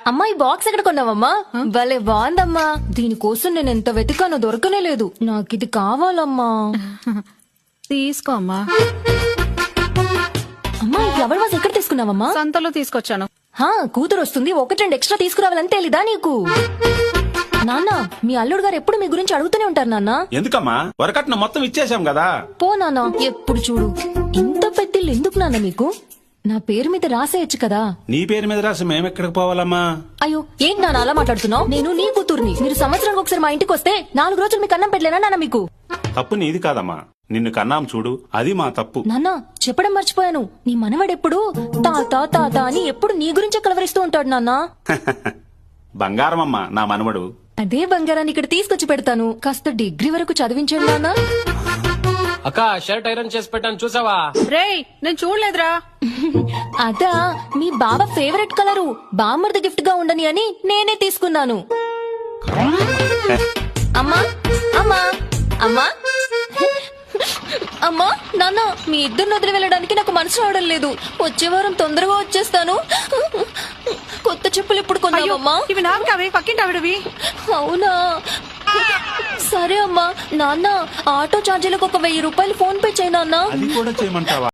అమ్మా ఈ బాక్స్ ఎక్కడ కొన్నావమ్మా? భలే బాగుందమ్మా. దీనికోసం నేను ఎంత వెతికానో దొరకనే లేదు. నాకు ఇది కావాలమ్మా. తీసుకో అమ్మా. అమ్మా ఈ ఫ్లవర్ వాజ్ ఎక్కడ తీసుకున్నావమ్మా? సంతలో తీసుకొచ్చాను. కూతురు వస్తుంది, ఒకటి రెండు ఎక్స్ట్రా తీసుకురావాలని తెలీదా నీకు? నాన్న, మీ అల్లుడు గారు ఎప్పుడు మీ గురించి అడుగుతూనే ఉంటారు నాన్న. ఎందుకమ్మా? వరకట్న మొత్తం ఇచ్చేసాం కదా. పో నాన్న, ఎప్పుడు చూడు. ఇంత పెద్దిల్లు ఎందుకు నాన్న మీకు? నా పేరు మీద రాసేయచ్చు కదా. నీ పేరు మీద రాసి మేమెక్కడికి పోవాలమ్మా? అయ్యో ఏంటి నాన్న అలా మాట్లాడుతున్నావు? నేను నీ కూతుర్ని. మీరు సంవత్సరానికి ఒకసారి మా ఇంటికి వస్తే 4 రోజులు మీకు అన్నం పెట్టలేనా నాన్న మీకు? తప్పు నీది కాదమ్మా, నిన్ను కన్నాం చూడు, అది మా తప్పు. నాన్న చెప్పడం మర్చిపోయాను, నీ మనవడెప్పుడు తాత తాత అని ఎప్పుడు నీ గురించే కలవరిస్తూ ఉంటాడు నాన్న. బంగారమమ్మా నా మనవడు. అదే బంగారాన్ని ఇక్కడ తీసుకొచ్చి పెడతాను. కాస్త డిగ్రీ వరకు చదివించండి నాన్న. అక్క షర్ట్ ఐరన్ చేసి పెట్టాను చూసావా? రేయ్ నేను చూడలేదురా. అదా మీ బాబా ఫేవరెట్ కలరు, బామ్మర్ది గిఫ్ట్ గా ఉండని అని నేనే తీసుకున్నాను. అమ్మా అమ్మా అమ్మా అమ్మా నాన్న, మీ ఇద్దరిని వదిలి వెళ్ళడానికి నాకు మనసు రావడం లేదు. వచ్చే వారం తొందరగా వచ్చేస్తాను. కొత్త చెప్పులు ఎప్పుడు కొన్నావమ్మా? ఇవి నావి కావే, పక్కింటి ఆవిడవి. అవునా, సరే అమ్మా. నాన్న ఆటో ఛార్జీలకు ఒక 1000 రూపాయలు ఫోన్ పే చేయి నాన్న. అది కూడా చేయమంటావా?